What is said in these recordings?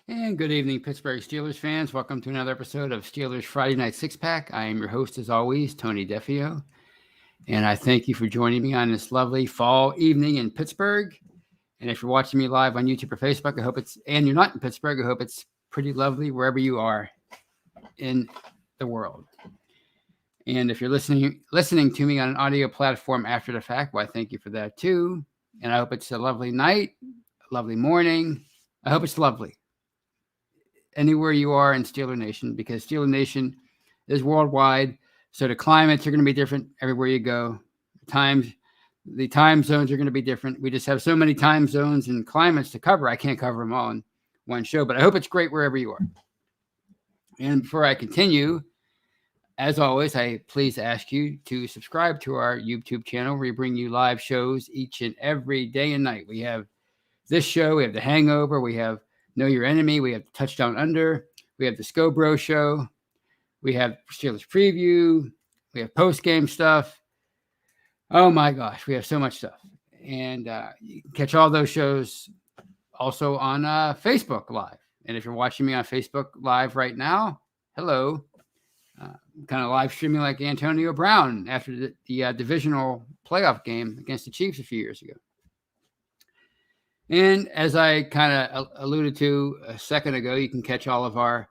And good evening, Pittsburgh Steelers fans. Welcome to another episode of Steelers Friday Night Six Pack. I am your host, as always, Tony Defio. And I thank you for joining me on this lovely fall evening in Pittsburgh. And if you're watching me live on YouTube or Facebook, and you're not in Pittsburgh, I hope it's pretty lovely wherever you are in the world. And if you're listening to me on an audio platform after the fact, well, I thank you for that too. And I hope it's a lovely night, a lovely morning. I hope it's lovely anywhere you are in Steeler Nation, because Steeler Nation is worldwide. So the climates are going to be different everywhere you go. The time zones are going to be different. We just have so many time zones and climates to cover. I can't cover them all in one show, but I hope it's great wherever you are. And before I continue, as always, I please ask you to subscribe to our YouTube channel, where we bring you live shows each and every day and night. We have this show, we have The Hangover, we have Know Your Enemy, we have Touchdown Under, we have the Scobro Show, we have Steelers Preview, we have post-game stuff. Oh my gosh, we have so much stuff. And you can catch all those shows also on Facebook Live. And if you're watching me on Facebook Live right now, hello. Kind of live streaming like Antonio Brown after the divisional playoff game against the Chiefs a few years ago. And as I kind of alluded to a second ago, you can catch all of our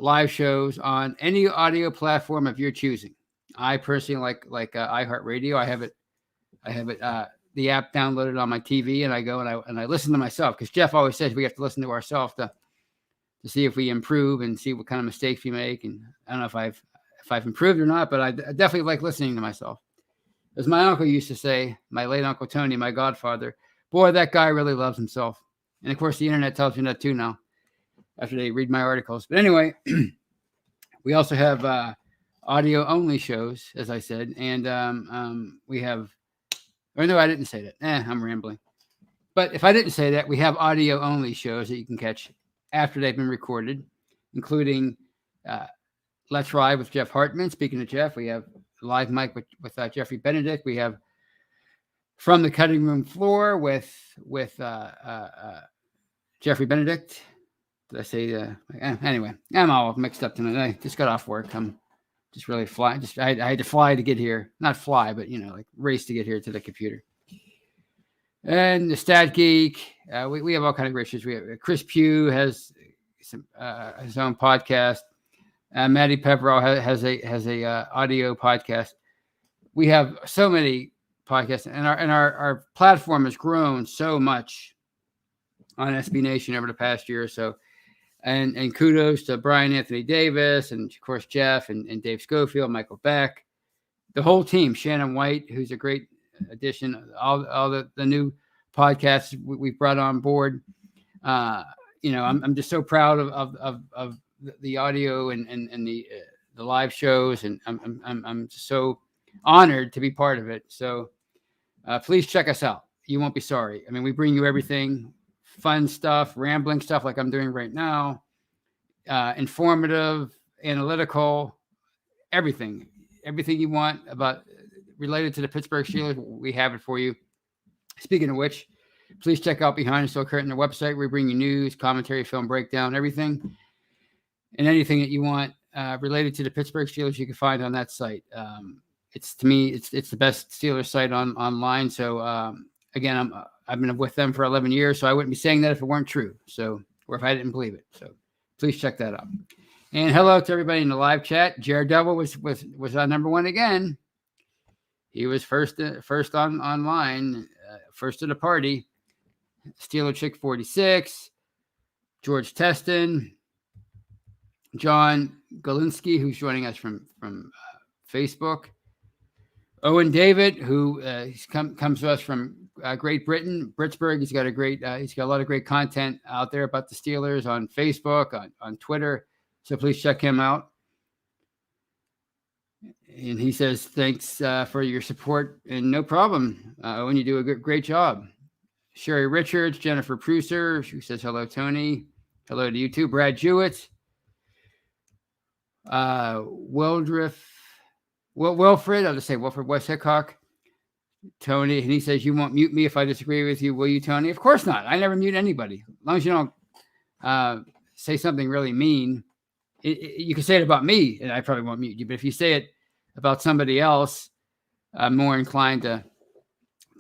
live shows on any audio platform of your choosing. I personally like iHeartRadio. I have the app downloaded on my TV, and I go and I listen to myself, because Jeff always says we have to listen to ourselves to see if we improve and see what kind of mistakes we make. And I don't know if I've improved or not, but I definitely like listening to myself. As my uncle used to say, my late Uncle Tony, my godfather, boy, that guy really loves himself. And of course, the internet tells you that too now, after they read my articles. But anyway, we also have audio only shows, as I said. And we have, or no, I didn't say that. I'm rambling. But if I didn't say that, we have audio only shows that you can catch after they've been recorded, including Let's Ride with Jeff Hartman. Speaking of Jeff, we have Live Mic with Jeffrey Benedict. We have From the Cutting Room Floor with Jeffrey Benedict. Did I say anyway, I'm all mixed up tonight. I just got off work. I'm just really flying. I had to fly to get here. Not fly, but like race to get here to the computer. And the Stat Geek, we have all kinds of great shows. We have Chris Pugh has some his own podcast. Maddie Pepperell has a audio podcast. We have so many podcasts, and our platform has grown so much on SB Nation over the past year or so. And kudos to Brian Anthony Davis, and of course Jeff and Dave Schofield, Michael Beck, the whole team. Shannon White, who's a great addition, all the new podcasts we've brought on board. I'm just so proud of the audio and the live shows, and I'm so honored to be part of it. So please check us out. You won't be sorry. I mean, we bring you everything, fun stuff, rambling stuff like I'm doing right now, informative, analytical, everything you want about related to the Pittsburgh Steelers, we have it for you. Speaking of which, please check out Behind the Steel Curtain, the website. We bring you news, commentary, film breakdown, everything, and anything that you want related to the Pittsburgh Steelers, you can find on that site. It's the best Steelers site online. So again, I've been with them for 11 years, so I wouldn't be saying that if it weren't true. So, or if I didn't believe it. So please check that out. And hello to everybody in the live chat. Jared Devil was on number one again. He was first online, first to the party. Steeler Chick 46, George Teston, John Galinsky, who's joining us from Facebook, Owen David, who comes to us from Great Britain, Pittsburgh. He's got a lot of great content out there about the Steelers on Facebook, on Twitter. So please check him out. And he says, thanks for your support, and no problem. Owen, you do a great job. Sherry Richards, Jennifer Pruser, who says, hello, Tony. Hello to you too. Brad Jewett, Wilfred, I'll just say Wilfred West Hickok, Tony, and he says, you won't mute me if I disagree with you, will you, Tony? Of course not. I never mute anybody. As long as you don't say something really mean, you can say it about me, and I probably won't mute you. But if you say it about somebody else, I'm more inclined to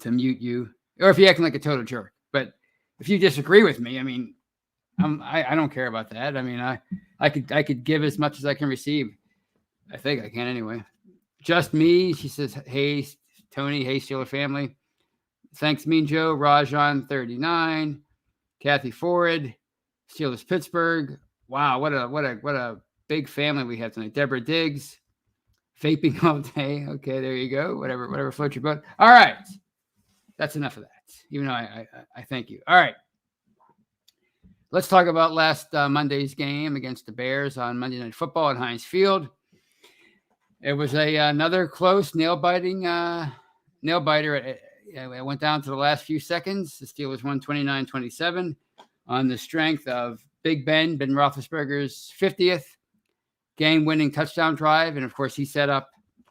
mute you, or if you're acting like a total jerk. But if you disagree with me, I mean, I don't care about that. I mean, I could give as much as I can receive. I think I can anyway. Just me, she says. Hey, Tony. Hey, Steeler family. Thanks, Mean Joe. Rajan 39. Kathy Ford. Steelers Pittsburgh. Wow, what a big family we have tonight. Deborah Diggs. Vaping all day. Okay, there you go. Whatever floats your boat. All right. That's enough of that. Even though I thank you. All right. Let's talk about last Monday's game against the Bears on Monday Night Football at Heinz Field. It was another close nail biter. It went down to the last few seconds. The Steelers won 29-27 on the strength of Ben Roethlisberger's 50th game-winning touchdown drive, and of course he set up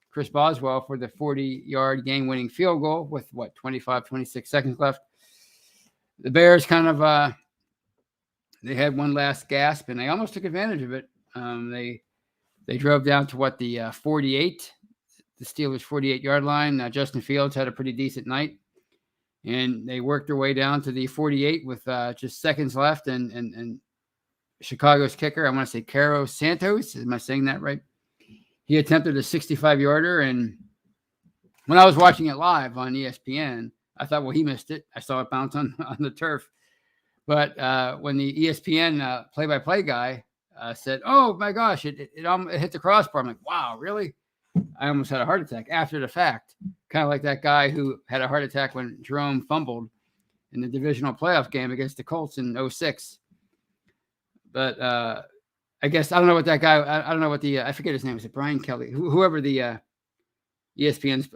Chris Boswell for the 40-yard game-winning field goal with 26 seconds left. The Bears kind of they had one last gasp, and they almost took advantage of it. They drove down to the 48, the Steelers' 48-yard line. Justin Fields had a pretty decent night, and they worked their way down to the 48 with just seconds left. And Chicago's kicker, I want to say Caro Santos. Am I saying that right? He attempted a 65-yarder, and when I was watching it live on ESPN, I thought, well, he missed it. I saw it bounce on the turf. But when the ESPN play-by-play guy said, oh, my gosh, it hit the crossbar, I'm like, wow, really? I almost had a heart attack after the fact, kind of like that guy who had a heart attack when Jerome fumbled in the divisional playoff game against the Colts in 2006. But I guess I don't know what that guy. I don't know what I forget his name. Is it Brian Kelly? Whoever the ESPN's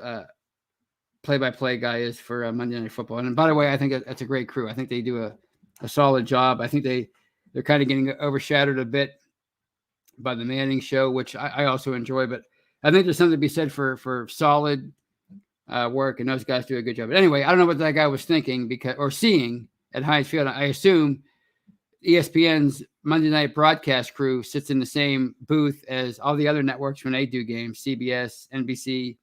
play-by-play guy is for Monday Night Football. And by the way, I think that's a great crew. I think they do a solid job. I think they're kind of getting overshadowed a bit by the Manning show, which I also enjoy. But I think there's something to be said for solid work, and those guys do a good job. But anyway, I don't know what that guy was thinking or seeing at Heinz Field. I assume ESPN's Monday night broadcast crew sits in the same booth as all the other networks when they do games, CBS, NBC,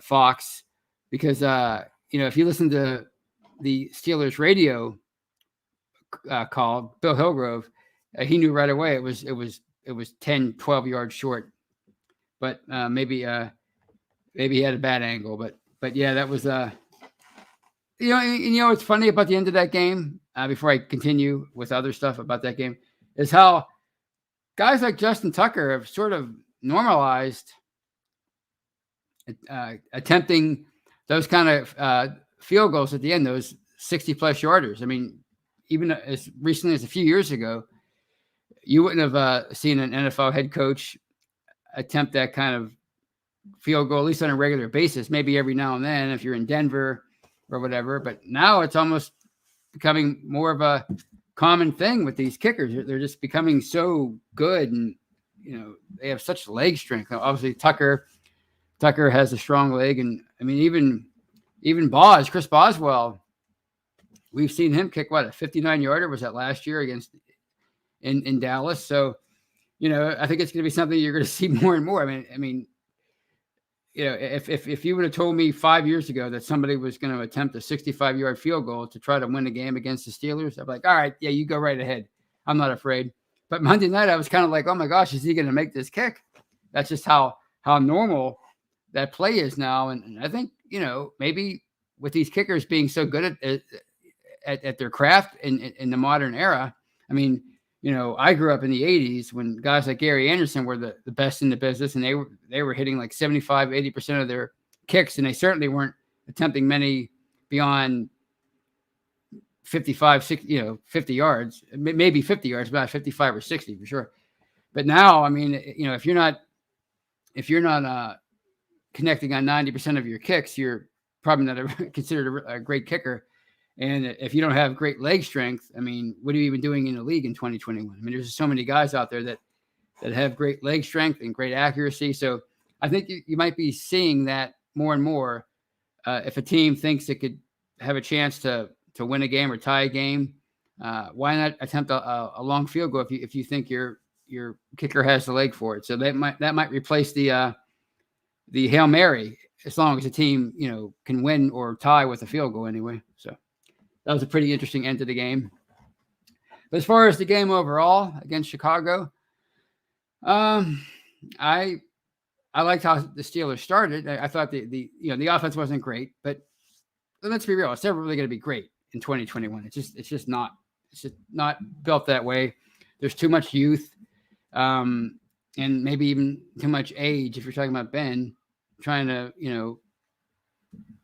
Fox, because, if you listen to the Steelers radio call, Bill Hillgrove, he knew right away it was 10, 12 yards short, but maybe he had a bad angle, but yeah, that was, what's funny about the end of that game, before I continue with other stuff about that game, is how guys like Justin Tucker have sort of normalized attempting those kind of field goals at the end, those 60-plus yarders. I mean, even as recently as a few years ago, you wouldn't have seen an NFL head coach attempt that kind of field goal, at least on a regular basis, maybe every now and then if you're in Denver or whatever. But now it's almost becoming more of a common thing with these kickers. They're just becoming so good, and they have such leg strength. Now, obviously, Tucker has a strong leg, and I mean even Chris Boswell. We've seen him kick a 59-yarder. Was that last year against in Dallas? So, I think it's going to be something you're going to see more and more. I mean, if you would have told me 5 years ago that somebody was going to attempt a 65-yard field goal to try to win a game against the Steelers, I'd be like, all right, yeah, you go right ahead. I'm not afraid. But Monday night, I was kind of like, oh my gosh, is he going to make this kick? That's just how normal that play is now. And I think, maybe with these kickers being so good at their craft in the modern era, I mean, I grew up in the 80s when guys like Gary Anderson were the best in the business, and they were hitting like 75, 80% of their kicks, and they certainly weren't attempting many beyond 55, 60, 50 yards, maybe 50 yards, about 55 or 60 for sure. But now, I mean, if you're not connecting on 90% of your kicks, you're probably not considered a great kicker. And if you don't have great leg strength, I mean, what are you even doing in the league in 2021? I mean, there's so many guys out there that have great leg strength and great accuracy. So I think you might be seeing that more and more. If a team thinks it could have a chance to win a game or tie a game, Why not attempt a long field goal if you think your kicker has the leg for it? So that might replace the Hail Mary, as long as the team can win or tie with a field goal anyway. So that was a pretty interesting end to the game. But as far as the game overall against Chicago, I liked how the Steelers started. I thought the offense wasn't great, but let's be real, it's never really going to be great in 2021. It's just not built that way. There's too much youth, and maybe even too much age. If you're talking about Ben trying to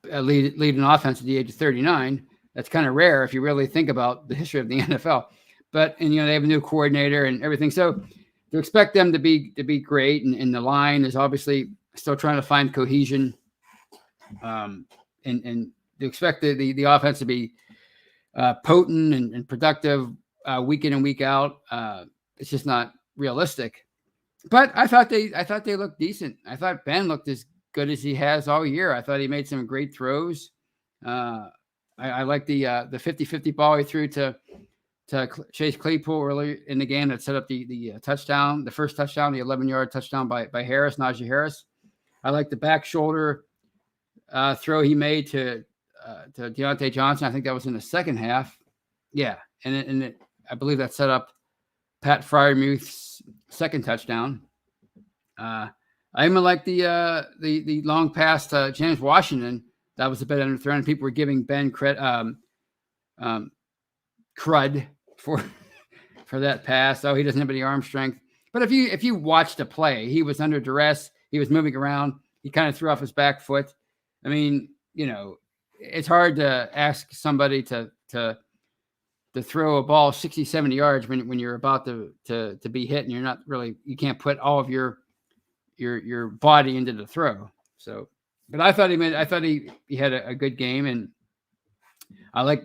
lead an offense at the age of 39, that's kind of rare if you really think about the history of the NFL. But they have a new coordinator and everything, so to expect them to be great, and the line is obviously still trying to find cohesion, and to expect the offense to be potent and productive week in and week out, it's just not realistic. But I thought they looked decent. I thought Ben looked as good as he has all year. I thought he made some great throws. I like the 50-50 ball he threw to Chase Claypool early in the game that set up the touchdown, the first touchdown, the 11-yard touchdown by Najee Harris. I like the back shoulder throw he made to Deontay Johnson. I think that was in the second half. Yeah, and I believe that set up Pat Freiermuth's second touchdown. I even like the long pass to James Washington. That was a bit underthrown. People were giving Ben crud for that pass. Oh, he doesn't have any arm strength. But if you watch the play, he was under duress. He was moving around. He kind of threw off his back foot. I mean, it's hard to ask somebody to throw a ball 60, 70 yards when you're about to be hit, and you can't put all of your body into the throw. So, but I thought he had a good game, and I like,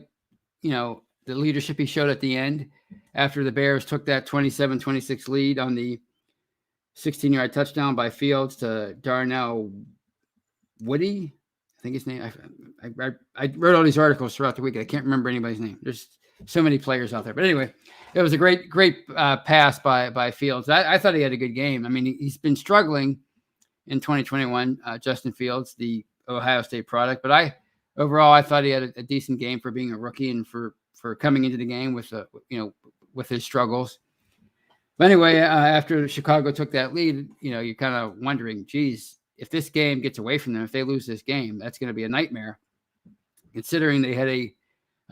the leadership he showed at the end after the Bears took that 27-26 lead on the 16-yard touchdown by Fields to Darnell Woody. I think his name. I wrote all these articles throughout the week. I can't remember anybody's name. There's so many players out there. But anyway, it was a great pass by Fields. I thought he had a good game. I mean, he's been struggling in 2021, Justin Fields, the Ohio State product. But overall, I thought he had a decent game for being a rookie and for coming into the game with his struggles. But anyway, after Chicago took that lead, you're kind of wondering, geez, if this game gets away from them, if they lose this game, that's going to be a nightmare. Considering they had a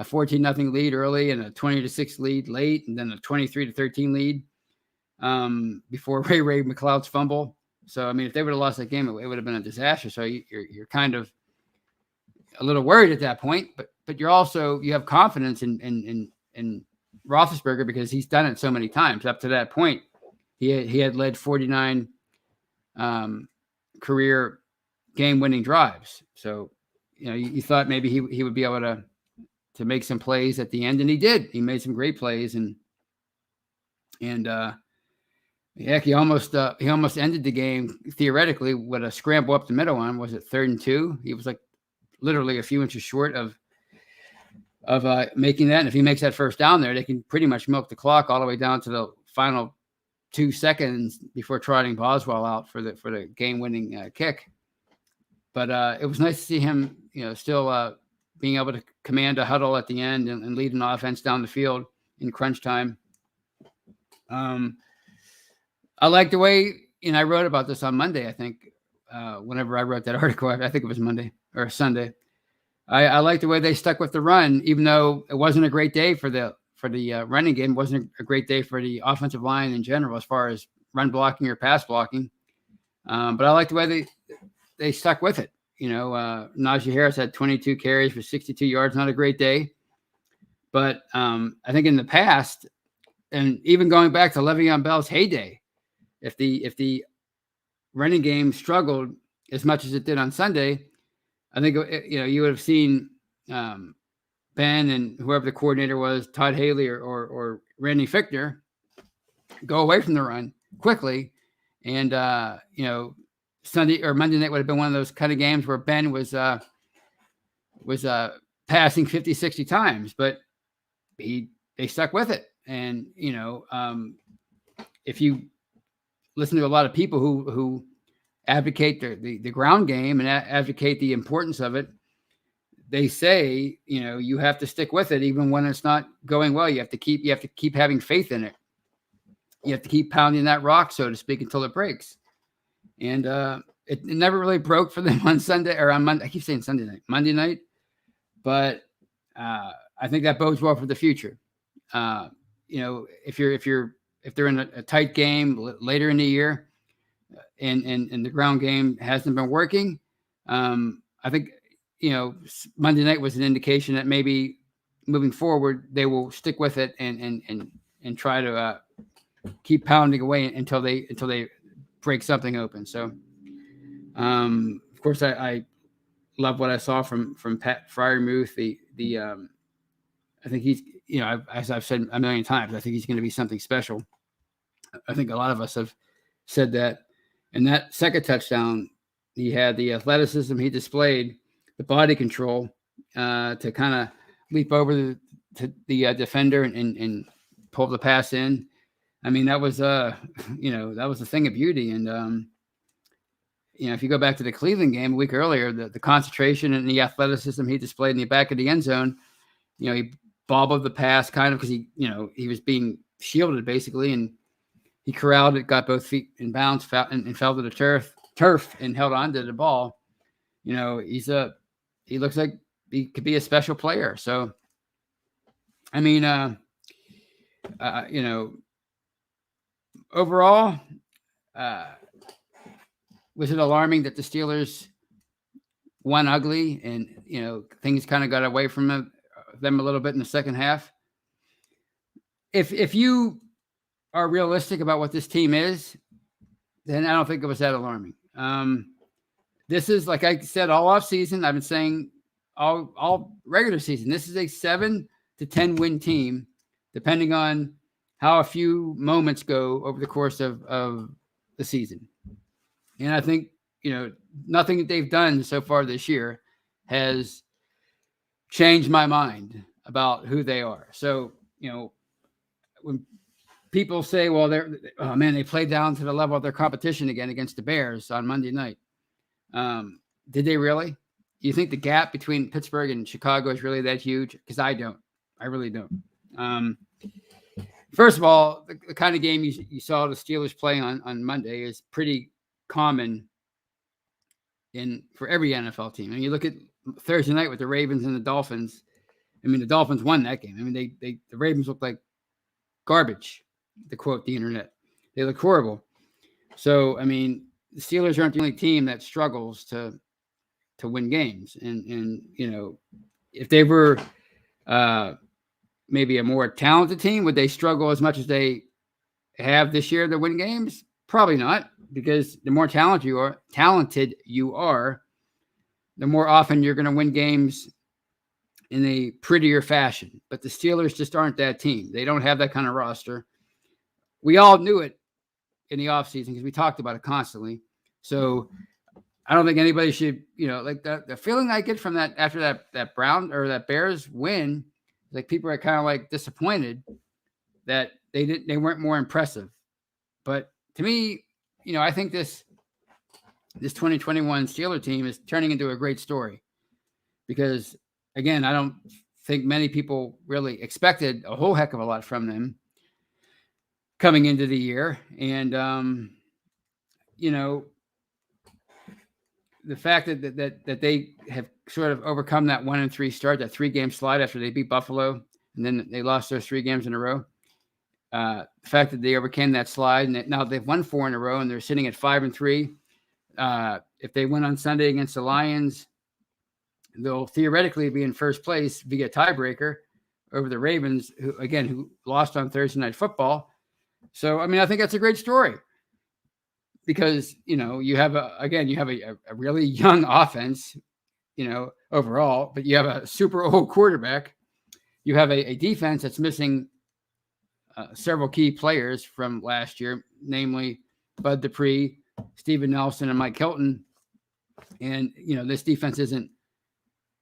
14-0 lead early and a 20-6 lead late, and then a 23-13 lead before Ray McLeod's fumble. So, I mean, if they would have lost that game, it would have been a disaster. So you're kind of a little worried at that point, but you have confidence in Roethlisberger because he's done it so many times. Up to that point, he had led 49 career game-winning drives. So, you thought maybe he would be able to make some plays at the end, and he did. He made some great plays, and he almost ended the game theoretically with a scramble up the middle on. Was it 3rd and 2? He was like literally a few inches short of making that. And if he makes that first down there, they can pretty much milk the clock all the way down to the final 2 seconds before trotting Boswell out for the game-winning kick. But it was nice to see him, still being able to command a huddle at the end and lead an offense down the field in crunch time. I like the way, I wrote about this on Monday, I think, whenever I wrote that article. I think it was Monday or Sunday. I like the way they stuck with the run, even though it wasn't a great day for the running game. It wasn't a great day for the offensive line in general as far as run blocking or pass blocking. But I like the way they stuck with it. Najee Harris had 22 carries for 62 yards. Not a great day. But I think in the past, and even going back to Le'Veon Bell's heyday, if the running game struggled as much as it did on Sunday, I think you would have seen Ben and whoever the coordinator was, Todd Haley or Randy Fichtner, go away from the run quickly, and Sunday or Monday night would have been one of those kind of games where Ben was passing 50, 60 times, but he they stuck with it. And, if you listen to a lot of people who advocate the ground game and advocate the importance of it, they say, you have to stick with it even when it's not going well. You have to keep having faith in it. You have to keep pounding that rock, so to speak, until it breaks. And it never really broke for them on Sunday or on Monday. I keep saying Sunday night, Monday night, but I think that bodes well for the future. If they're in a tight game later in the year, and the ground game hasn't been working, I think Monday night was an indication that maybe moving forward they will stick with it and try to keep pounding away until they break something open. So, of course, I love what I saw from Pat Freiermuth. I think he's, as I've said a million times, I think he's going to be something special. I think a lot of us have said that. And that second touchdown, he had the athleticism he displayed, the body control to kind of leap over the defender and pull the pass in. I mean, that was that was a thing of beauty. And if you go back to the Cleveland game a week earlier, the concentration and the athleticism he displayed in the back of the end zone, he bobbled the pass kind of because he was being shielded basically, and he corralled it, got both feet in bounds, and fell to the turf and held on to the ball. He looks like he could be a special player. So, I mean, overall, was it alarming that the Steelers won ugly and, things kind of got away from them a little bit in the second half? If you are realistic about what this team is, then I don't think it was that alarming. This is, like I said, all off season. I've been saying all regular season. This is a 7 to 10 win team, depending on how a few moments go over the course of the season. And I think, nothing that they've done so far this year has changed my mind about who they are. So, when people say, well, they played down to the level of their competition again against the Bears on Monday night. Did they really? Do you think the gap between Pittsburgh and Chicago is really that huge? Because I don't. I really don't. First of all, the kind of game you saw the Steelers play on Monday is pretty common for every NFL team. And you look at Thursday night with the Ravens and the Dolphins. I mean, the Dolphins won that game. I mean, the Ravens looked like garbage, to quote the internet. They look horrible. So, I mean, the Steelers aren't the only team that struggles to win games. And if they were maybe a more talented team, would they struggle as much as they have this year to win games? Probably not, because the more talented you are, the more often you're going to win games in a prettier fashion. But the Steelers just aren't that team. They don't have that kind of roster. We all knew it in the offseason because we talked about it constantly. So I don't think anybody should, like the feeling I get from that after that Brown or that Bears win, like people are kind of like disappointed that they weren't more impressive. But to me, I think this 2021 Steeler team is turning into a great story because, again, I don't think many people really expected a whole heck of a lot from them coming into the year. And, the fact that they have sort of overcome that 1-3 start, that 3-game slide after they beat Buffalo, and then they lost those 3 games in a row. The fact that they overcame that slide, and now they've won 4 in a row, and they're sitting at 5-3. If they win on Sunday against the Lions, they'll theoretically be in first place via tiebreaker over the Ravens, who lost on Thursday Night Football. So, I mean, I think that's a great story because, you have a really young offense, overall, but you have a super old quarterback. You have a defense that's missing several key players from last year, namely Bud Dupree, Steven Nelson, and Mike Hilton. And, this defense isn't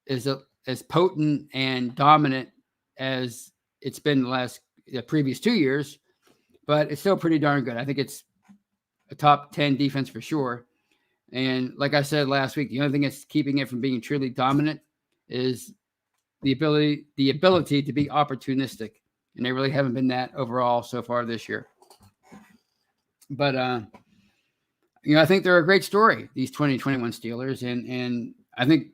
as potent and dominant as it's been the previous 2 years, but it's still pretty darn good. I think it's a top 10 defense for sure. And like I said last week, the only thing that's keeping it from being truly dominant is the ability to be opportunistic. And they really haven't been that overall so far this year. But I think they're a great story, these 2021 Steelers, and I think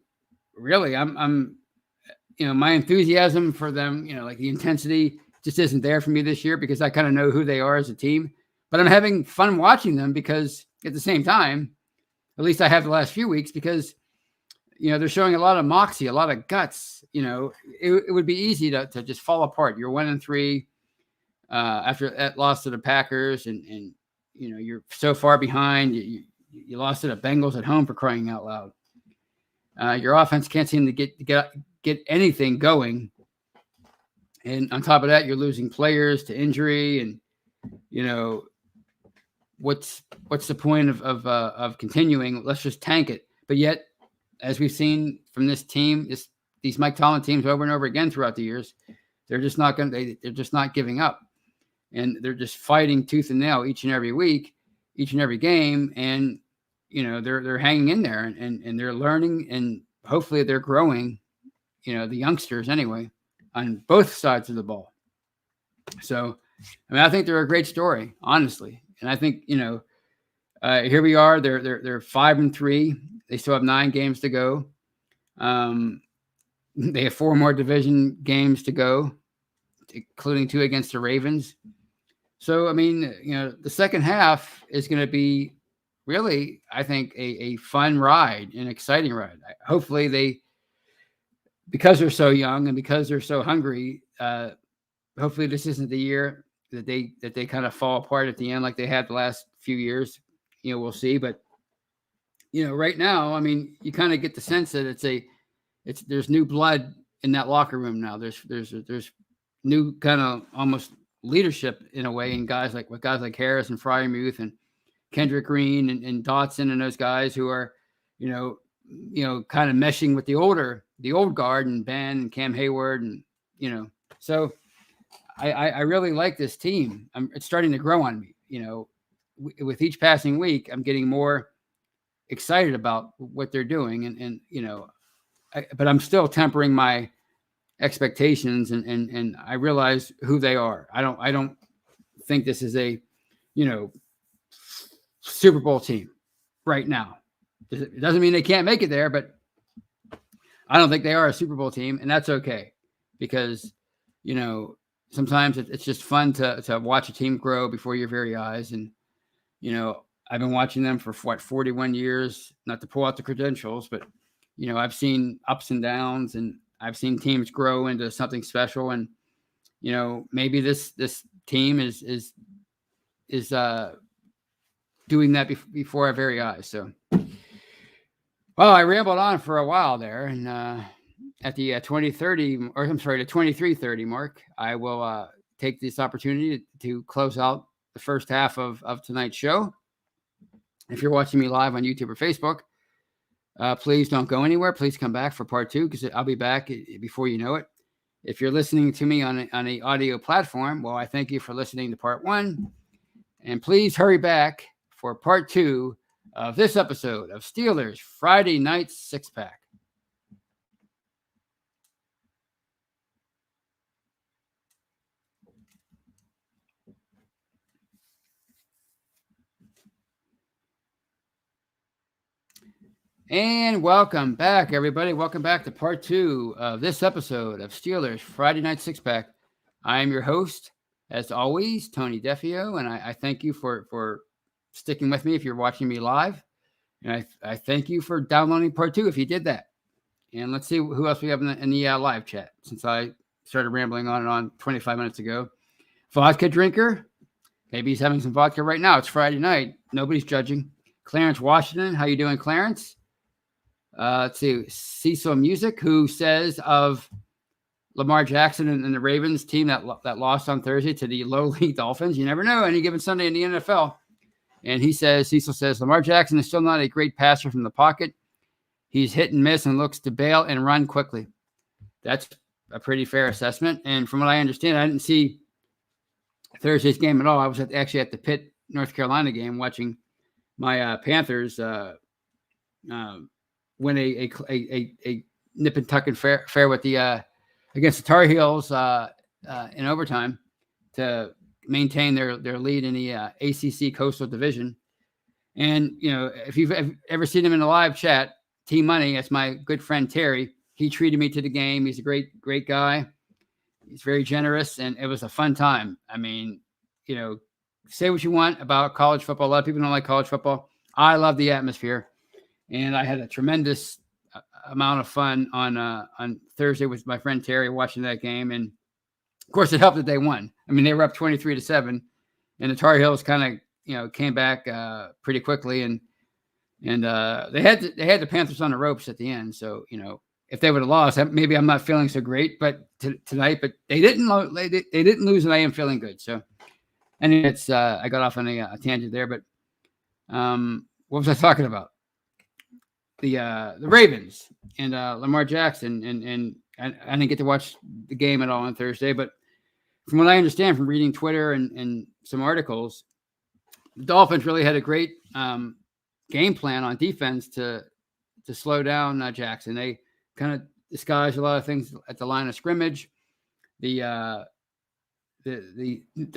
really I'm my enthusiasm for them, like the intensity just isn't there for me this year because I kind of know who they are as a team. But I'm having fun watching them because at the same time, at least I have the last few weeks, because they're showing a lot of moxie, a lot of guts. It would be easy to just fall apart. You're 1-3 after that loss to the Packers, and you're so far behind. You lost to the Bengals at home, for crying out loud. Your offense can't seem to get anything going, and on top of that, you're losing players to injury, and what's the point of continuing? Let's just tank it. But yet, as we've seen from this team, these Mike Tomlin teams over and over again throughout the years, they're just not they're just not giving up, and they're just fighting tooth and nail each and every week, each and every game, and they're hanging in there, and they're learning, and hopefully they're growing. The youngsters anyway, on both sides of the ball. So, I think they're a great story, honestly. And I think, here we are. They're 5-3. They still have 9 games to go. They have 4 more division games to go, including 2 against the Ravens. So, the second half is going to be really, I think, a fun ride, an exciting ride. Hopefully because they're so young and because they're so hungry, hopefully this isn't the year that they kind of fall apart at the end like they had the last few years. We'll see. But right now, you kind of get the sense that there's new blood in that locker room now. There's new kind of almost leadership in a way, and guys like Harris and Freiermuth and Kendrick Green and Dotson and those guys who are kind of meshing with the old guard, and Ben and Cam Hayward, and so I really like this team. It's starting to grow on me. With each passing week, I'm getting more excited about what they're doing, but I'm still tempering my expectations, and I realize who they are. I don't think this is a Super Bowl team right now. It doesn't mean they can't make it there, but I don't think they are a Super Bowl team, and that's okay, because sometimes it's just fun to watch a team grow before your very eyes. And I've been watching them for 41 years, not to pull out the credentials, but I've seen ups and downs, and I've seen teams grow into something special. And maybe this team is doing that before our very eyes. So, well, I rambled on for a while there, and at the 23:30 mark, I will take this opportunity to close out the first half of tonight's show. If you're watching me live on YouTube or Facebook, please don't go anywhere. Please come back for part 2, because I'll be back before you know it. If you're listening to me on an audio platform, well, I thank you for listening to part 1, and please hurry back for part 2 of this episode of Steelers Friday Night Six Pack. And welcome back, everybody. Welcome back to part 2 of this episode of Steelers Friday Night Six Pack. I am your host, as always, Tony Defio, and I thank you for sticking with me if you're watching me live. And I thank you for downloading part 2 if you did that. And let's see who else we have in the live chat, since I started rambling on and on 25 minutes ago. Vodka drinker. Maybe he's having some vodka right now. It's Friday night. Nobody's judging. Clarence Washington. How you doing, Clarence? Let's see. Cecil Music, who says of Lamar Jackson and the Ravens team that lost on Thursday to the lowly Dolphins, you never know any given Sunday in the NFL. And Cecil says, Lamar Jackson is still not a great passer from the pocket. He's hit and miss and looks to bail and run quickly. That's a pretty fair assessment. And from what I understand, I didn't see Thursday's game at all. I was actually at the Pitt, North Carolina game watching my Panthers win a nip and tuck and fair with the against the Tar Heels in overtime to maintain their lead in the ACC Coastal Division. And if you've ever seen him in a live chat, T Money, that's my good friend Terry. He treated me to the game. He's a great guy. He's very generous, and it was a fun time. I mean, say what you want about college football. A lot of people don't like college football. I love the atmosphere, and I had a tremendous amount of fun on Thursday with my friend Terry watching that game. And of course, it helped that they won. I mean, they were up 23-7, and the Tar Heels kind of came back pretty quickly, and they had the Panthers on the ropes at the end. So if they would have lost, maybe I'm not feeling so great, but tonight. But they didn't lose, and I am feeling good. So, and it's I got off on a tangent there, but what was I talking about? The Ravens and Lamar Jackson, and I didn't get to watch the game at all on Thursday, but from what I understand from reading Twitter and some articles, the Dolphins really had a great game plan on defense to slow down Jackson. They kind of disguised a lot of things at the line of scrimmage. The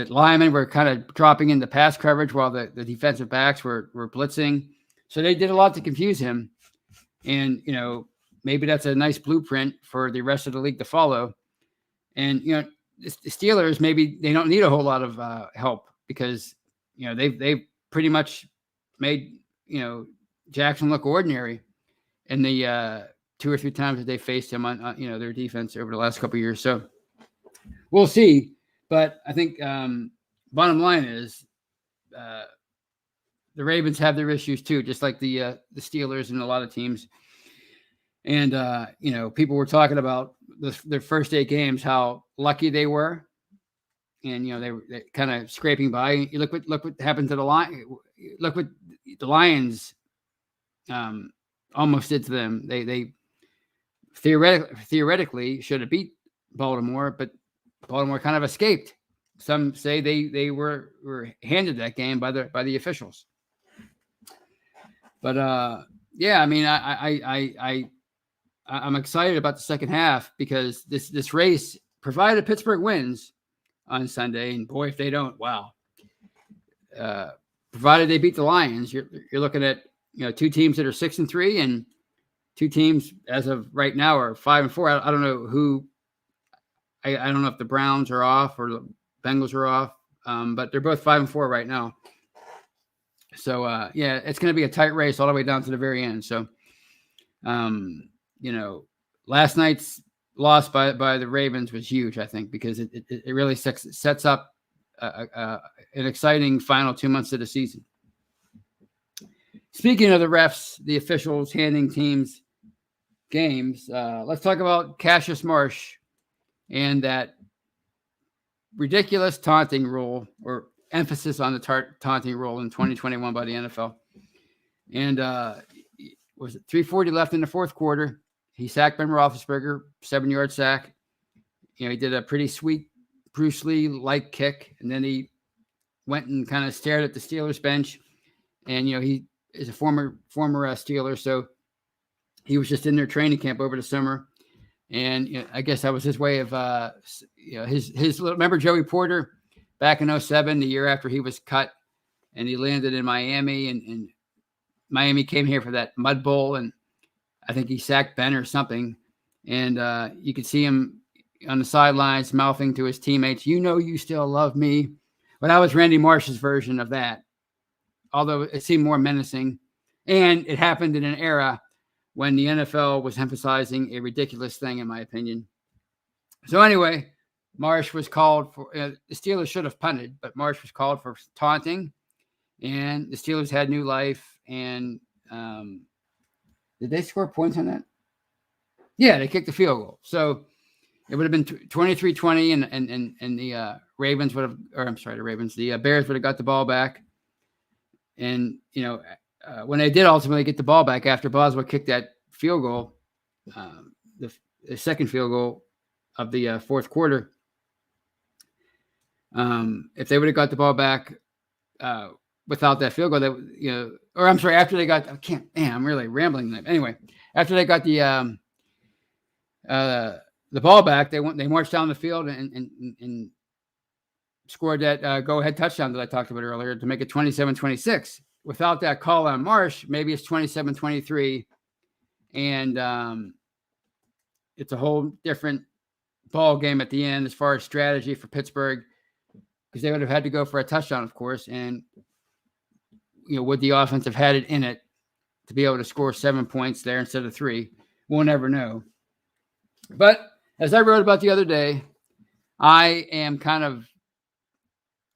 linemen were kind of dropping into pass coverage while the defensive backs were blitzing. So they did a lot to confuse him. And, maybe that's a nice blueprint for the rest of the league to follow. And, the Steelers, maybe they don't need a whole lot of help because, they've pretty much made, Jackson look ordinary in the 2 or 3 times that they faced him on their defense over the last couple of years. So we'll see. But I think bottom line is the Ravens have their issues too, just like the Steelers and a lot of teams. And, people were talking about their first 8 games, how lucky they were. And, they were kind of scraping by. You look what happened to the Lions. Look what the Lions almost did to them. They theoretically should have beat Baltimore, but Baltimore kind of escaped. Some say they were handed that game by the officials. But yeah, I mean, I'm excited about the second half because this race, provided Pittsburgh wins on Sunday, and boy, if they don't, wow. Provided they beat the Lions, you're looking at 2 teams that are 6-3, and 2 teams as of right now are 5-4. I don't know who. I don't know if the Browns are off or the Bengals are off, but they're both 5-4 right now. So yeah, it's going to be a tight race all the way down to the very end. So, last night's loss by the Ravens was huge, I think, because it really sets up an exciting final 2 months of the season. Speaking of the refs, the officials handing teams games, let's talk about Cassius Marsh and that ridiculous taunting rule, or emphasis on the taunting rule in 2021 by the NFL. And was it 3:40 left in the fourth quarter? He sacked Ben Roethlisberger, 7-yard sack. He did a pretty sweet Bruce Lee-like kick, and then he went and kind of stared at the Steelers bench. And he is a former Steeler, so he was just in their training camp over the summer. And I guess that was his way of his remember Joey Porter back in 2007, the year after he was cut, and he landed in Miami, and Miami came here for that Mud Bowl, and I think he sacked Ben or something. And you could see him on the sidelines mouthing to his teammates, you still love me. But that was Randy Marsh's version of that, although it seemed more menacing. And it happened in an era when the NFL was emphasizing a ridiculous thing, in my opinion. So anyway, Marsh was called for, the Steelers should have punted, but Marsh was called for taunting, and the Steelers had new life. And did they score points on that? Yeah, they kicked the field goal. So it would have been 23-20, and the Ravens would have, the Bears would have got the ball back. And, when they did ultimately get the ball back after Boswell kicked that field goal, the second field goal, fourth quarter. If they would have got the ball back without that field goal, after they got, I'm really rambling. Anyway, after they got the ball back, they marched down the field and scored that go-ahead touchdown that I talked about earlier to make it 27-26. Without that call on Marsh, maybe it's 27-23, and it's a whole different ball game at the end as far as strategy for Pittsburgh, because they would have had to go for a touchdown, of course, and would the offense have had it in it to be able to score 7 points there instead of 3? We'll never know. But as I wrote about the other day, I am kind of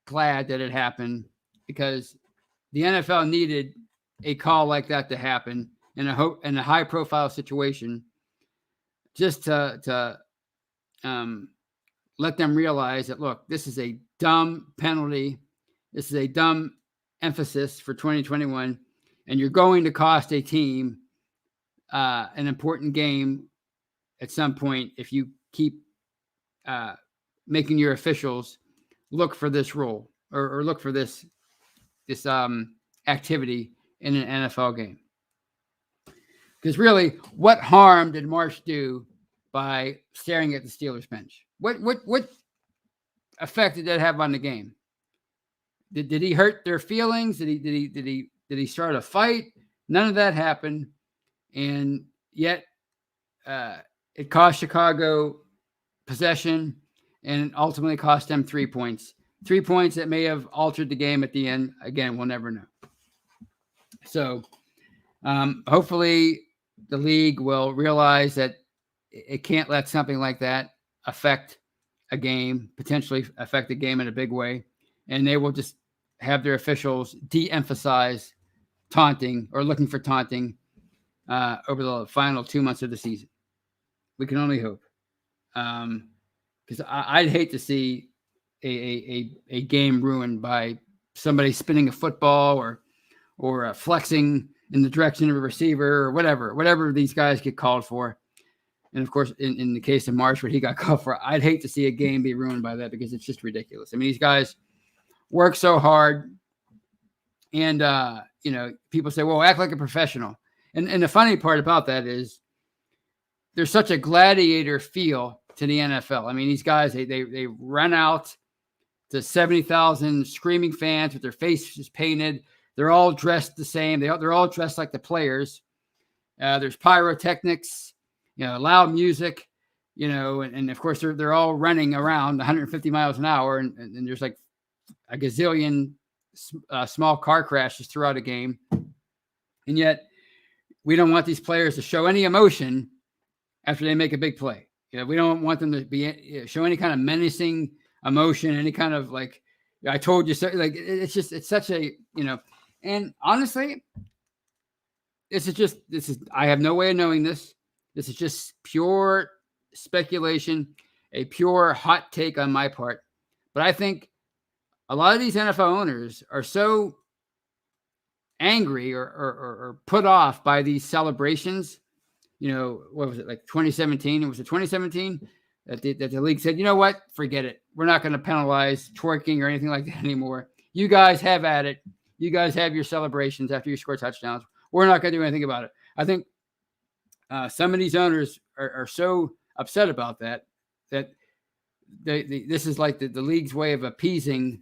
glad that it happened, because the NFL needed a call like that to happen in a high-profile situation, just to let them realize that, look, this is a dumb penalty. This is a dumb emphasis for 2021, and you're going to cost a team an important game at some point if you keep making your officials look for this rule or look for this activity in an NFL game. Because really, what harm did Marsh do by staring at the Steelers bench? What effect did that have on the game? Did he hurt their feelings? Did he start a fight? None of that happened, and yet it cost Chicago possession, and ultimately cost them 3 points. 3 points that may have altered the game at the end. Again, we'll never know. So hopefully the league will realize that it can't let something like that affect a game, potentially affect the game in a big way, and they will just have their officials de-emphasize taunting or looking for taunting over the final 2 months of the season. We can only hope. Because I'd hate to see a game ruined by somebody spinning a football or flexing in the direction of a receiver or whatever these guys get called for. And of course, in the case of Marsh, what he got called for, I'd hate to see a game be ruined by that, because it's just ridiculous. I mean, these guys work so hard, and people say, well, act like a professional. And the funny part about that is there's such a gladiator feel to the NFL. I mean, these guys, they run out to 70,000 screaming fans with their faces painted. They're all dressed the same. They're all dressed like the players. There's pyrotechnics, loud music, and of course they're all running around 150 miles an hour, and there's like a gazillion small car crashes throughout a game. And yet we don't want these players to show any emotion after they make a big play. We don't want them to show any kind of menacing emotion, any kind of like, I told you so. Like, it's such a, and honestly, I have no way of knowing this. This is just pure speculation, a pure hot take on my part. But I think a lot of these NFL owners are so angry or put off by these celebrations. What was it, like 2017? It was 2017 that the league said, you know what? Forget it. We're not going to penalize twerking or anything like that anymore. You guys have at it. You guys have your celebrations after you score touchdowns. We're not going to do anything about it. I think some of these owners are so upset about that this is like the league's way of appeasing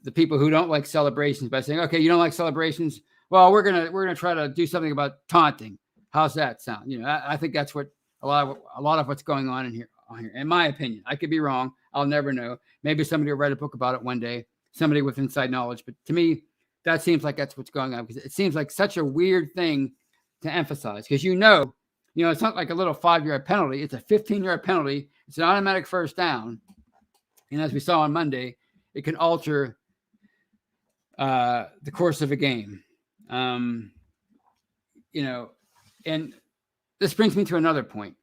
the people who don't like celebrations by saying, okay, you don't like celebrations? Well, we're gonna try to do something about taunting. How's that sound? I think that's what a lot of what's going on here. In my opinion, I could be wrong. I'll never know. Maybe somebody will write a book about it one day. Somebody with inside knowledge. But to me, that seems like that's what's going on, because it seems like such a weird thing to emphasize. Because it's not like a little 5-yard penalty. It's a 15-yard penalty. It's an automatic first down. And as we saw on Monday, it can alter the course of a game. And this brings me to another point.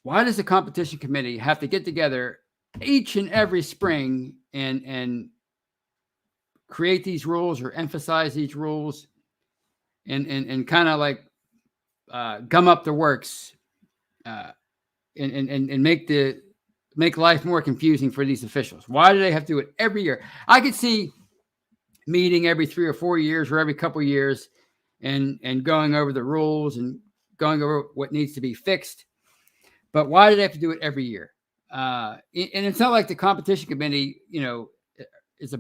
Why does the competition committee have to get together each and every spring and create these rules or emphasize these rules and kind of like gum up the works and make life more confusing for these officials. Why do they have to do it every year? I could see meeting every 3 or 4 years or every couple of years and going over the rules and going over what needs to be fixed. But why do they have to do it every year? And it's not like the competition committee, is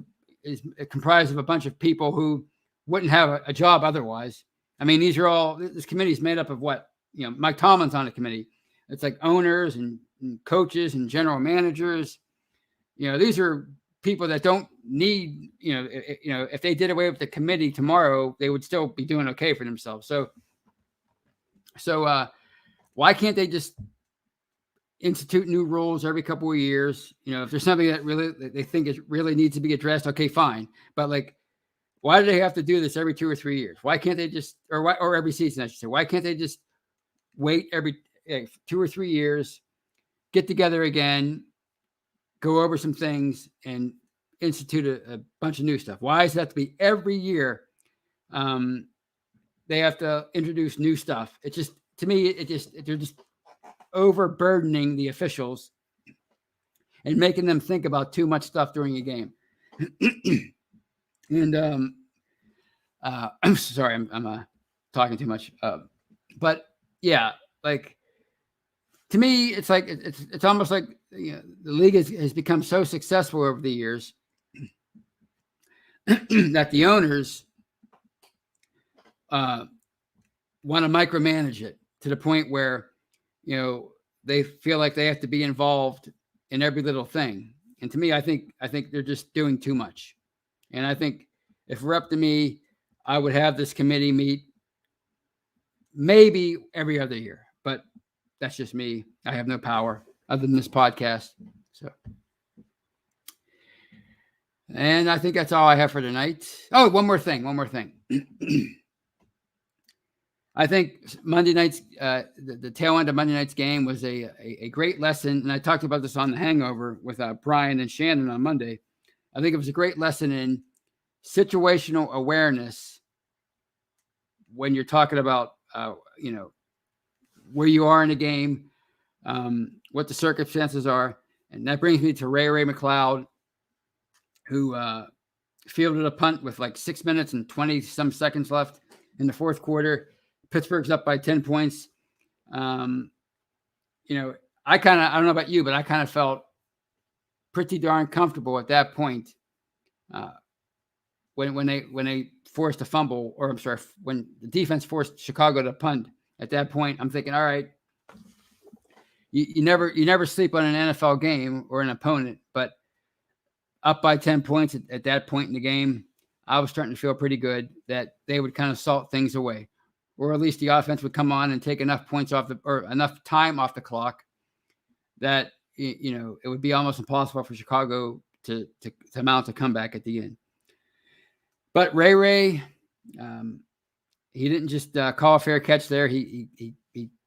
comprised of a bunch of people who wouldn't have a job otherwise. I mean, this committee is made up of what? Mike Tomlin's on the committee. It's like owners and coaches and general managers. These are people that don't need, if they did away with the committee tomorrow, they would still be doing okay for themselves. So why can't they just institute new rules every couple of years? If there's something that really they think it really needs to be addressed, okay, fine. But like, why do they have to do this every 2 or 3 years? Why can't they just, or every season, I should say, why can't they just wait every 2 or 3 years, get together again, go over some things, and institute a bunch of new stuff? Why does it have to be every year? They have to introduce new stuff. It just, to me, they're just overburdening the officials and making them think about too much stuff during a game. And I'm sorry, I'm talking too much. But yeah, like, to me, it's like it's almost like the league has become so successful over the years that the owners want to micromanage it to the point where they feel like they have to be involved in every little thing. And to me, I think they're just doing too much. And I think if it were up to me, I would have this committee meet maybe every other year, but that's just me. I have no power other than this podcast. So, and I think that's all I have for tonight. Oh, one more thing. I think Monday night's the tail end of Monday night's game was a great lesson, and I talked about this on The Hangover with Brian and Shannon on Monday. I think it was a great lesson in situational awareness when you're talking about where you are in a game, what the circumstances are. And that brings me to Ray McLeod, who fielded a punt with like 6 minutes and 20 some seconds left in the fourth quarter. Pittsburgh's up by 10 points. I don't know about you, but I kind of felt pretty darn comfortable at that point when they forced a fumble, or I'm sorry, when the defense forced Chicago to punt. At that point, I'm thinking, all right, you never sleep on an NFL game or an opponent, but up by 10 points at that point in the game, I was starting to feel pretty good that they would kind of salt things away, or at least the offense would come on and take enough points or enough time off the clock that it would be almost impossible for Chicago to mount a comeback at the end. But Ray, he didn't just call a fair catch there. He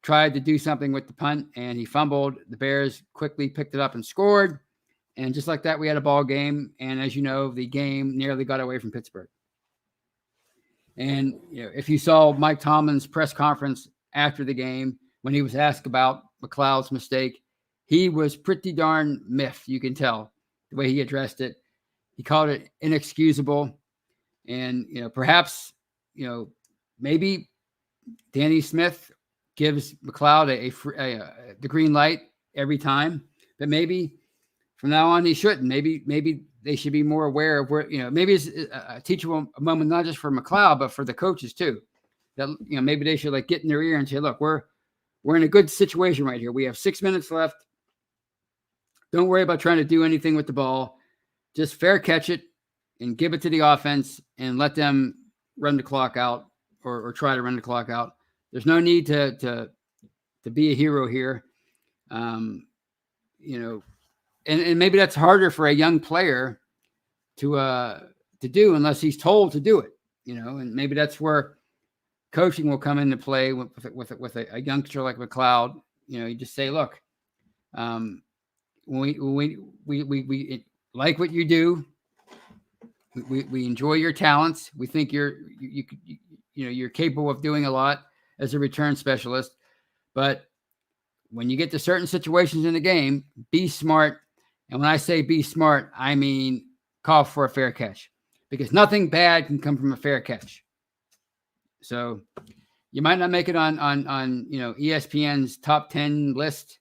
tried to do something with the punt, and he fumbled. The Bears quickly picked it up and scored. And just like that, we had a ball game. And as you know, the game nearly got away from Pittsburgh. And if you saw Mike Tomlin's press conference after the game, when he was asked about McLeod's mistake, he was pretty darn miffed. You can tell the way he addressed it. He called it inexcusable. And, perhaps, maybe Danny Smith gives McLeod the green light every time, but maybe from now on he shouldn't. Maybe they should be more aware of where, maybe it's a teachable moment, not just for McLeod, but for the coaches too. That, maybe they should get in their ear and say, look, we're in a good situation right here. We have 6 minutes left. Don't worry about trying to do anything with the ball. Just fair catch it and give it to the offense and let them run the clock out or try to run the clock out. There's no need to be a hero here. And maybe that's harder for a young player to do unless he's told to do it, and maybe that's where coaching will come into play with a youngster like McLeod. You just say, look, we like what you do. We enjoy your talents. We think you're capable of doing a lot as a return specialist, but when you get to certain situations in the game, be smart. And when I say be smart, I mean call for a fair catch, because nothing bad can come from a fair catch. So you might not make it on ESPN's top 10 list,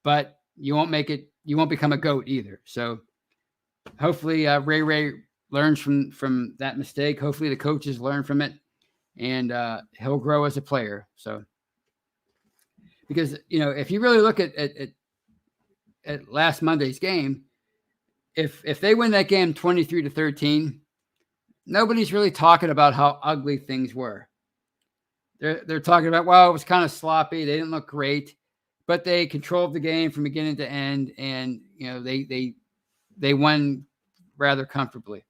but you won't make it. You won't become a GOAT either. So hopefully Ray learns from that mistake. Hopefully the coaches learn from it, and he'll grow as a player. So because if you really look at last Monday's game, if they win that game 23-13, nobody's really talking about how ugly things were. They're talking about, well, it was kind of sloppy. They didn't look great, but they controlled the game from beginning to end, and they won rather comfortably.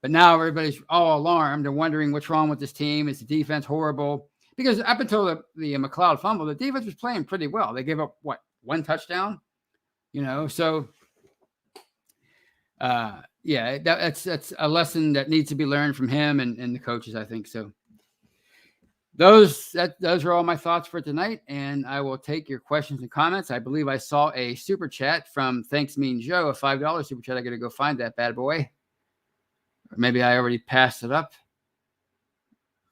But now everybody's all alarmed and wondering what's wrong with this team. Is the defense horrible? Because up until the McLeod fumble, the defense was playing pretty well. They gave up one touchdown, So that's a lesson that needs to be learned from him and the coaches, I think. So those are all my thoughts for tonight, and I will take your questions and comments. I believe I saw a super chat from Thanks Mean Joe, a $5 super chat. I got to go find that bad boy, or maybe I already passed it up,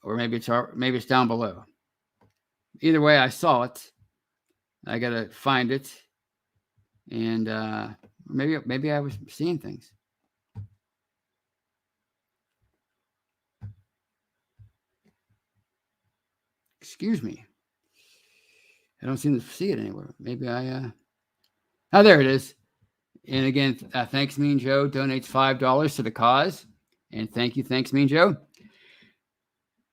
or maybe it's down below. Either way, I saw it. I got to find it, and maybe I was seeing things. Excuse me. I don't seem to see it anywhere. Maybe oh, there it is. And again, Thanks Mean Joe donates $5 to the cause. And Thanks Mean Joe.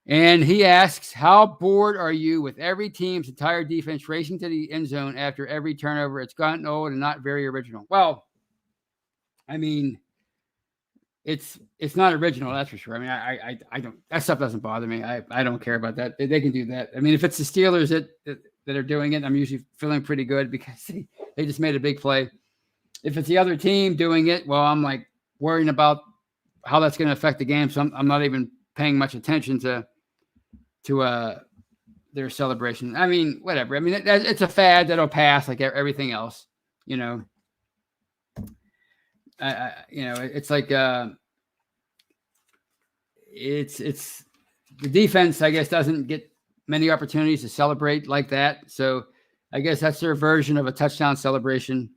And he asks, how bored are you with every team's entire defense racing to the end zone after every turnover? It's gotten old and not very original. Well, I mean, it's not original, that's for sure. I mean, I don't, that stuff doesn't bother me. I don't care about that. They can do that. I mean, if it's the Steelers that are doing it, I'm usually feeling pretty good because they just made a big play. If it's the other team doing it, well, I'm like worrying about how that's going to affect the game. So I'm not even paying much attention to their celebration. I mean, whatever. I mean, it's a fad that'll pass like everything else, it's like it's the defense, I guess, doesn't get many opportunities to celebrate like that. So I guess that's their version of a touchdown celebration.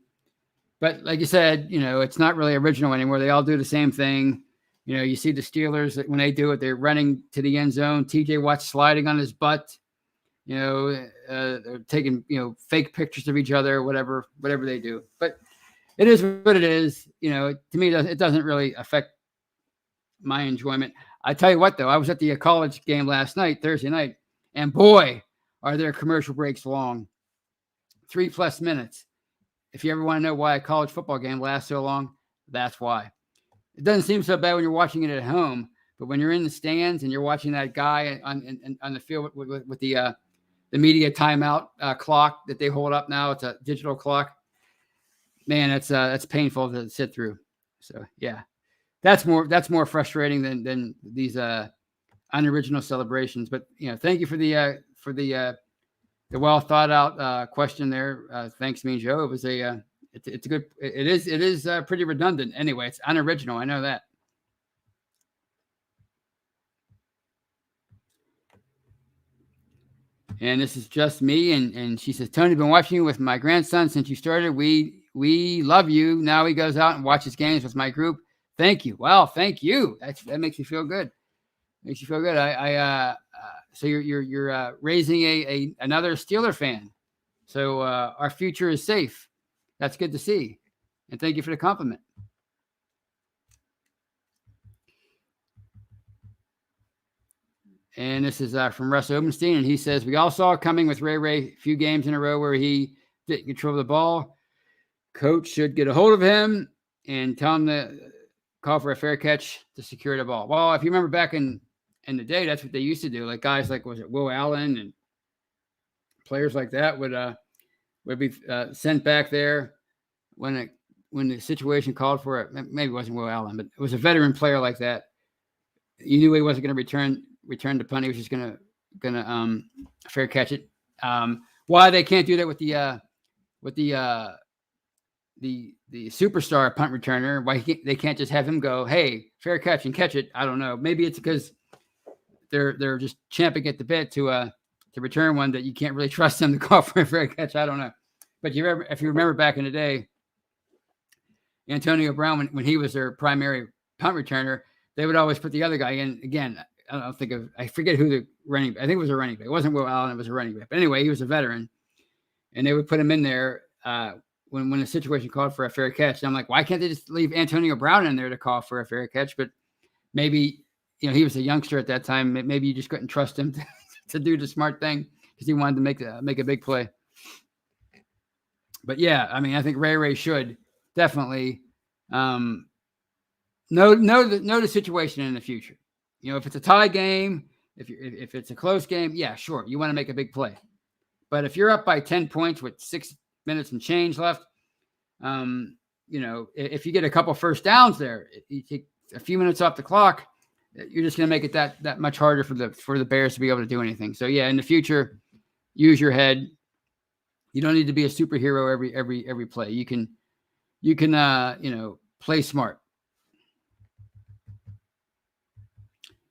But like you said, it's not really original anymore. They all do the same thing. You see the Steelers, when they do it, they're running to the end zone. TJ Watt sliding on his butt. They're taking, fake pictures of each other, whatever they do. But it is what it is. To me, it doesn't really affect my enjoyment. I tell you what, though, I was at the college game last night, Thursday night, and boy, are their commercial breaks long. 3+ minutes. If you ever want to know why a college football game lasts so long, that's why. It doesn't seem so bad when you're watching it at home, but when you're in the stands and you're watching that guy on the field with the media timeout clock that they hold up now, it's a digital clock. Man, that's painful to sit through. So yeah, that's more frustrating than these unoriginal celebrations. But thank you for the well thought out question there. Thanks, Mean Joe. It was it's a good. It is pretty redundant anyway. It's unoriginal. I know that. And this is just me. And she says, Tony, been watching you with my grandson since you started. We love you. Now he goes out and watches games with my group. Thank you. Well, thank you. That makes me feel good. Makes you feel good. So you're raising another Steeler fan. So our future is safe. That's good to see. And thank you for the compliment. And this is from Russ Obenstein, and he says, we all saw it coming with Ray a few games in a row where he didn't control the ball. Coach should get a hold of him and tell him to call for a fair catch to secure the ball. Well, if you remember back in the day, that's what they used to do. Like guys like, was it Will Allen and players like that would be sent back there when the situation called for it. Maybe it wasn't Will Allen, but it was a veteran player like that. You knew he wasn't going to return the punt. He was just going to fair catch it. why they can't do that with the superstar punt returner. Why they can't just have him go, hey, fair catch and catch it? I don't know. Maybe it's because they're just champing at the bit to return one that you can't really trust them to call for a fair catch. I don't know. But if you remember back in the day, Antonio Brown, when he was their primary punt returner, they would always put the other guy in. Again, I forget who the running back. I think it was a running back. It wasn't Will Allen. It was a running back. But anyway, he was a veteran, and they would put him in there when the situation called for a fair catch. And I'm like, why can't they just leave Antonio Brown in there to call for a fair catch? But maybe, he was a youngster at that time. Maybe you just couldn't trust him to do the smart thing because he wanted to make a big play. But yeah, I mean, I think Ray should definitely know the situation in the future. If it's a tie game, if it's a close game, yeah, sure, you want to make a big play. But if you're up by 10 points with 6 minutes and change left, if you get a couple first downs there, you take a few minutes off the clock, you're just going to make it that much harder for the Bears to be able to do anything. So yeah, in the future, use your head. You don't need to be a superhero every play. You can play smart.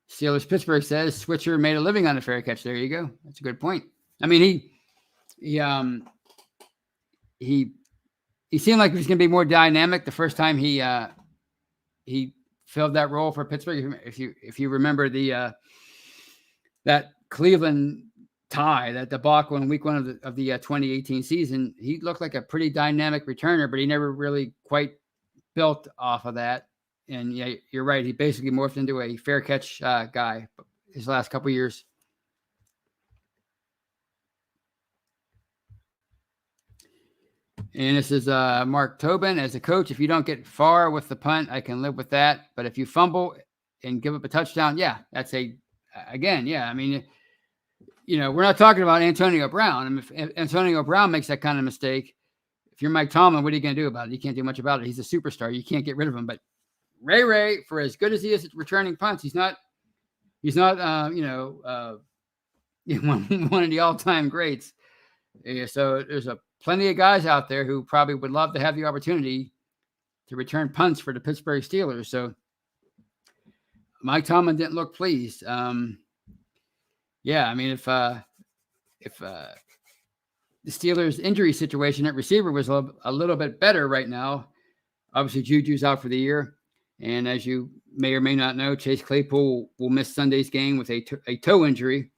Steelers Pittsburgh says Switcher made a living on a fair catch. There you go. That's a good point. I mean, he seemed like he was going to be more dynamic the first time he filled that role for Pittsburgh. If you remember that Cleveland tie, that debacle in week 1 of the 2018 season, he looked like a pretty dynamic returner, but he never really quite built off of that. And yeah, you're right. He basically morphed into a fair catch guy his last couple years. And this is Mark Tobin. As a coach, if you don't get far with the punt, I can live with that. But if you fumble and give up a touchdown, yeah, that's again, yeah. I mean, we're not talking about Antonio Brown. I mean, if Antonio Brown makes that kind of mistake, if you're Mike Tomlin, what are you going to do about it? You can't do much about it. He's a superstar. You can't get rid of him. But Ray, for as good as he is at returning punts, he's not one of the all-time greats. Yeah, so there's plenty of guys out there who probably would love to have the opportunity to return punts for the Pittsburgh Steelers. So Mike Tomlin didn't look pleased. Yeah, I mean, if the Steelers' injury situation at receiver was a little bit better right now, obviously Juju's out for the year. And as you may or may not know, Chase Claypool will miss Sunday's game with a toe injury.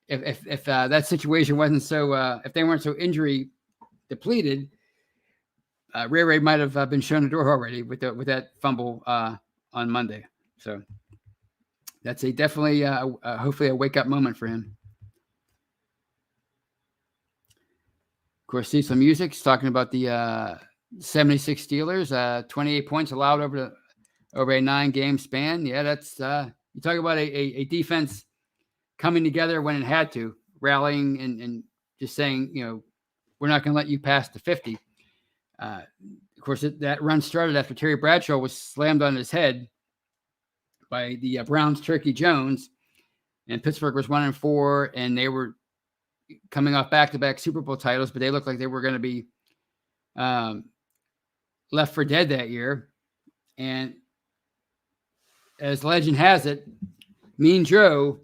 If that situation wasn't if they weren't so injury depleted, Ray might have been shown the door already with that fumble on Monday. So that's definitely hopefully a wake up moment for him. Of course, see some music. It's talking about the 76 Steelers, 28 points allowed over a 9-game span. Yeah, that's you talk about a defense coming together when it had to, rallying and just saying, we're not going to let you pass the 50. Of course, that run started after Terry Bradshaw was slammed on his head by the Browns' Turkey Jones, and Pittsburgh was 1-4, and they were coming off back-to-back Super Bowl titles, but they looked like they were going to be left for dead that year. And as legend has it, Mean Joe,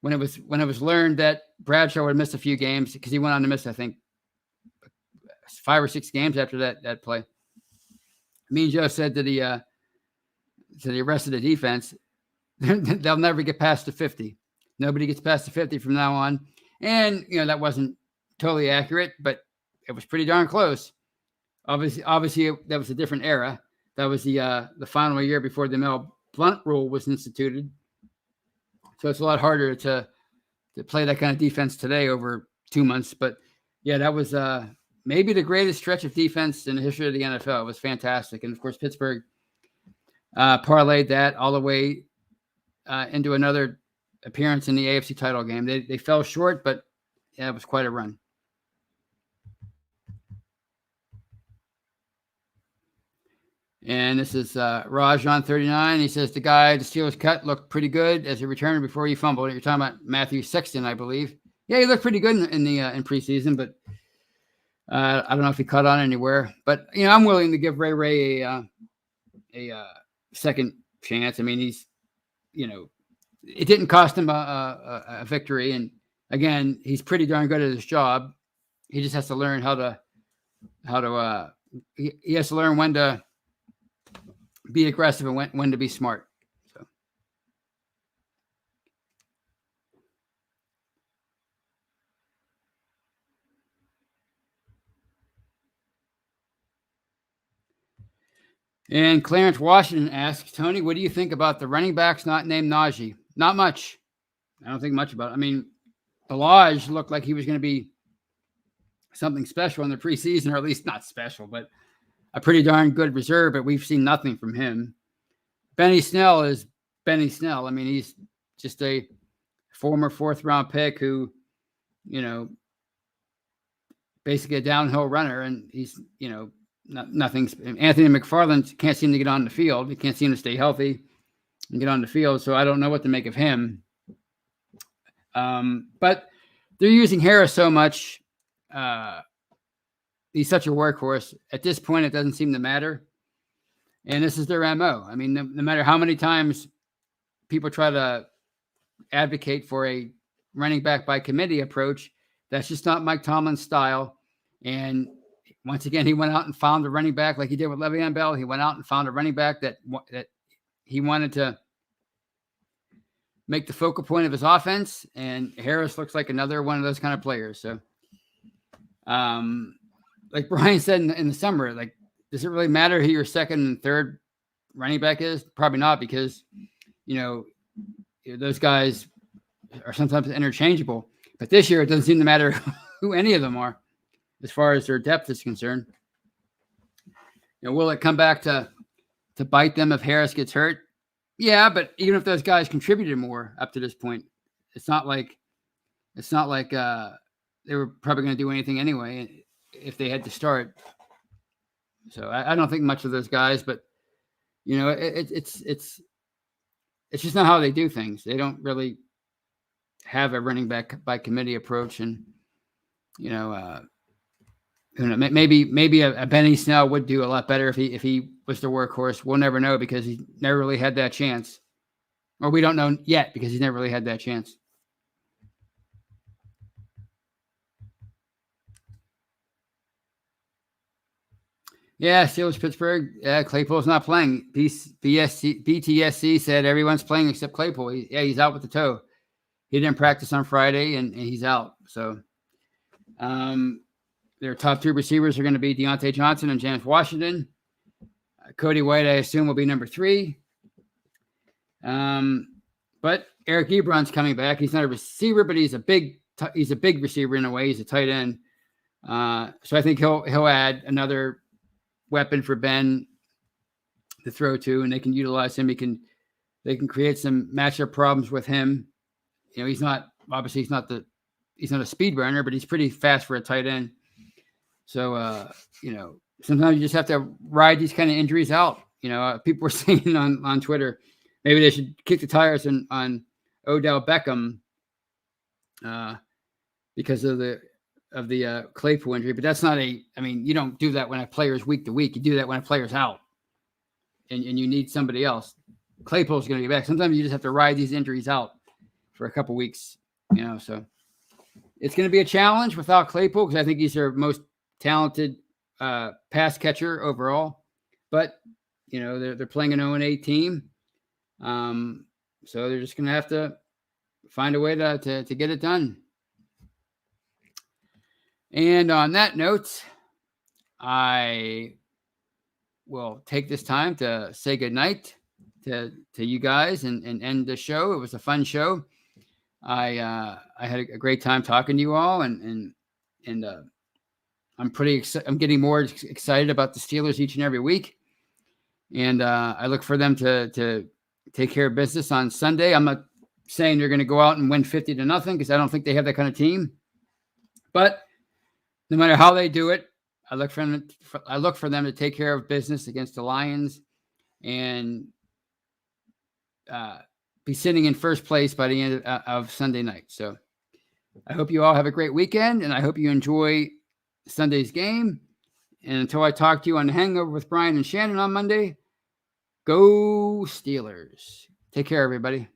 when it was learned that Bradshaw would miss a few games, because he went on to miss, I think, 5 or 6 games after that play. Mean Joe said to the rest of the defense, they'll never get past the 50. Nobody gets past the 50 from now on. And, that wasn't totally accurate, but it was pretty darn close. Obviously that was a different era. That was the final year before the Mel Blount rule was instituted. So it's a lot harder to play that kind of defense today over 2 months. But yeah, that was maybe the greatest stretch of defense in the history of the NFL. It was fantastic. And of course, Pittsburgh parlayed that all the way into another appearance in the AFC title game. They fell short, but yeah, it was quite a run. And this is Raj on 39. He says the Steelers cut looked pretty good as a returner before he fumbled. You're talking about Matthew Sexton, I believe. Yeah, he looked pretty good in preseason, but I don't know if he caught on anywhere. But I'm willing to give Ray a second chance. I mean, he's it didn't cost him a victory, and again, he's pretty darn good at his job. He just has to learn how to he has to learn when to be aggressive and when to be smart. So. And Clarence Washington asks, Tony, what do you think about the running backs not named Najee? Not much. I don't think much about it. I mean, Balaj looked like he was going to be something special in the preseason, or at least not special, but a pretty darn good reserve, but we've seen nothing from him. Benny Snell is Benny Snell. I mean, he's just a former fourth-round pick who, basically a downhill runner, and he's, nothing. Anthony McFarland can't seem to get on the field. He can't seem to stay healthy and get on the field, so I don't know what to make of him. But they're using Harris so much. He's such a workhorse. At this point, it doesn't seem to matter. And this is their MO. I mean, no matter how many times people try to advocate for a running back by committee approach, that's just not Mike Tomlin's style. And once again, he went out and found a running back like he did with Le'Veon Bell. He went out and found a running back that he wanted to make the focal point of his offense. And Harris looks like another one of those kind of players. So, like Brian said in the summer, like, does it really matter who your second and third running back is? Probably not, because, those guys are sometimes interchangeable. But this year, it doesn't seem to matter who any of them are as far as their depth is concerned. Will it come back to bite them if Harris gets hurt? Yeah, but even if those guys contributed more up to this point, it's not like they were probably going to do anything anyway if they had to start. So I don't think much of those guys, but it's just not how they do things. They don't really have a running back by committee approach, and maybe a Benny Snell would do a lot better if he was the workhorse. We'll never know, because he never really had that chance, or we don't know yet because he's never really had that chance. Yeah, Steelers Pittsburgh. Yeah, Claypool's not playing. BTSC said everyone's playing except Claypool. He's out with the toe. He didn't practice on Friday, and he's out. So, their top two receivers are going to be Deontay Johnson and James Washington. Cody White, I assume, will be number 3. But Eric Ebron's coming back. He's not a receiver, but he's a big receiver in a way. He's a tight end. So I think he'll add another weapon for Ben to throw to, and they can utilize him. They can create some matchup problems with him. He's not a speed burner, but he's pretty fast for a tight end. So sometimes you just have to ride these kind of injuries out. People were saying on Twitter, maybe they should kick the tires on Odell Beckham because of the Claypool injury. But that's not you don't do that when a player's week to week. You do that when a player's out and you need somebody else. Claypool's going to be back. Sometimes you just have to ride these injuries out for a couple weeks, so it's going to be a challenge without Claypool, because I think he's their most talented pass catcher overall. But, they're playing an 0-8 team. So they're just going to have to find a way to get it done. And on that note, I will take this time to say goodnight to you guys and end the show. It was a fun show. I had a great time talking to you all, and I'm pretty excited. I'm getting more excited about the Steelers each and every week, and I look for them to take care of business on Sunday. I'm not saying they're going to go out and win 50-0, because I don't think they have that kind of team. But no matter how they do it, I look for them to take care of business against the Lions and be sitting in first place by the end of Sunday night. So I hope you all have a great weekend, and I hope you enjoy Sunday's game. And until I talk to you on the Hangover with Brian and Shannon on Monday, go Steelers. Take care, everybody.